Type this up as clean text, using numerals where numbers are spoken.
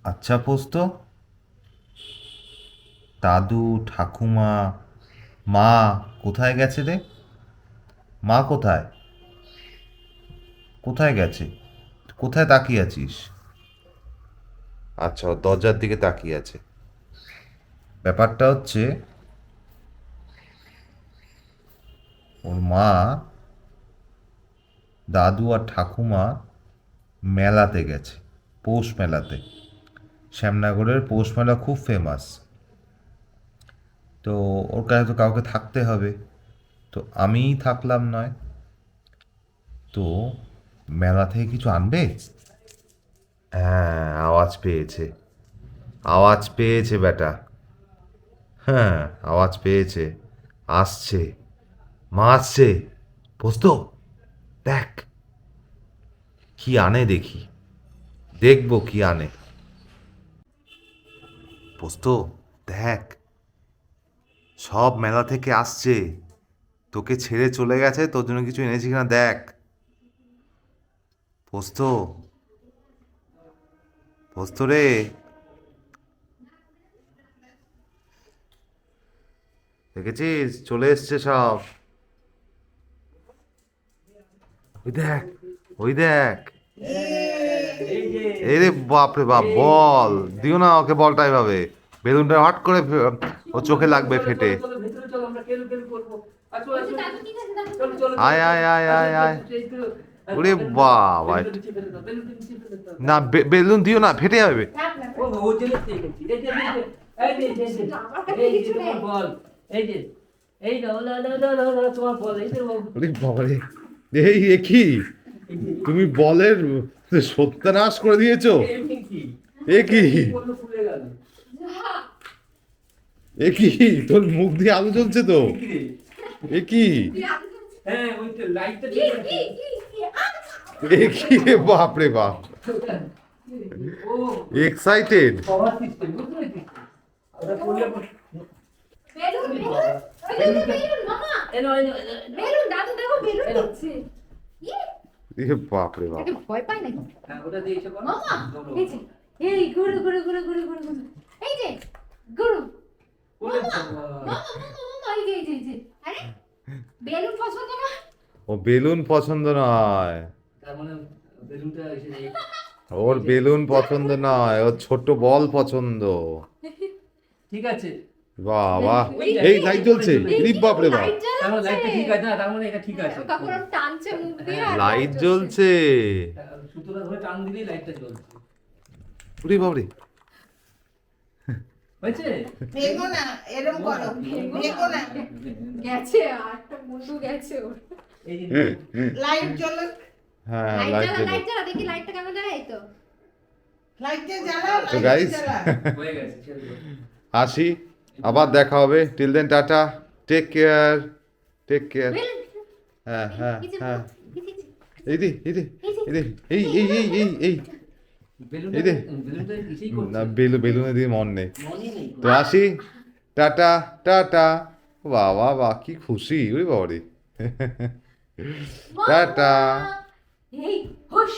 আচ্ছা পোস্ত, দাদু, ঠাকুমা, মা কোথায় গেছে রে? মা কোথায়? কোথায় গেছে? কোথায় তাকিয়ে আছিস? আচ্ছা, ও দরজার দিকে তাকিয়ে আছে। ব্যাপারটা হচ্ছে, ওর মা, দাদু আর ঠাকুমা মেলাতে গেছে, পৌষ মেলাতে। শ্যামনগরের পৌষ মেলা খুব ফেমাস। তো ওর কাছে তো কাউকে থাকতে হবে, তো আমিই থাকলাম নয়। তো মেলা থেকে কিছু আনবে? হ্যাঁ, আওয়াজ পেয়েছে। আওয়াজ পেয়েছে বেটা। হ্যাঁ, আওয়াজ পেয়েছে। আসছে। মা আসছে। পোস্ত, দেখ কি আনে দেখি। দেখবো কি আনে। পোস্ত, দেখ, সব মেলা থেকে আসছে। তোকে ছেড়ে চলে গেছে, তোর জন্য কিছু এনেছি কিনা দেখ। পোস্ত, পোস্ত রে। দেখেছিস, চলে এসছে সব। ওই দেখ, ওই দেখ। এই রে বাপ রে বাপ, বল দিও না ওকে, বলটা এভাবে। বেলুনটা হট করে ও চোখে লাগবে ফেটে। আয় আয় আয় আয় আয়। ওরে বাবা, না বেলুন দিও না, ফেটে যাবে। ওরে বাবা রে, এই এ কি, তুমি বলের সত্যানাশ করে দিয়েছো। এ কি, এ কি, তোর মুখ দিয়ে আলো জ্বলছে তো। এ কি, এ কি রে বাপ রে বাপ, এক্সাইটেড। বেলুন বেলুন ওই যে বেলুন মামা বেলুন দাদু দেখো বেলুন দিচ্ছে ইয়ে এ বাপ রে বাপ। এটা ভয় পায় নাকি মামা এই যে এই গুরু গুরু গুরু গুরু গুরু গুরু এই যে গুরু মামা মামা মামা এই যে এই যে এই যে আরে বেলুন পছন্দ না ও বেলুন পছন্দ নয়, তার মানে বেলুনটা এসে এই ওর বেলুন পছন্দ নয়, ওর ছোট বল পছন্দ। ঠিক আছে। বাহ বাহ, এই লাইট জ্বলছে, রি বাপ রে বাপ। লাইট তার মানে লাইটটা ঠিক জ্বালাচ্ছে আছে না, তার মানে এটা ঠিক আছে। কাকুর টানছে মুখ দিয়ে আর লাইট জ্বলছে। সুতোটা ধরে টান দিলেই লাইটটা জ্বলছে। ওরে বাপ রে। হয়েছে? ভেঙো না, এরম করো, ভেঙো না। গেছে আরটা মুন্ডু গেছে ওর এই যে লাইট জ্বলো, হ্যাঁ, লাইট লাইট জ্বালা জ্বলে। লাইট জ্বালা দেখি লাইটটা কেমন জ্বালা এই তো লাইটটা জ্বালাও, তো লাইটটা গাইস, জ্বালাও। হয়ে গেছে, ছেড়ে দাও। আসি, আবার দেখা হবে। টিল দেন, টাটা, take care, take care. Balloon হ্যাঁ হ্যাঁ এই যে হ্যাঁ। এই যে এইদি এইদি এইদি, এই এই এই এই এই। বেলুনটা এই দে। বেলুনটা কিসেই না, করছে? বেলুনে দিয়ে মন নেই। মনই নেই। তো আসি, টাটা, টাটা। বাবা বাহ, কি খুশি, ওরে বাবা রে। মামা টাটা। এই হুশ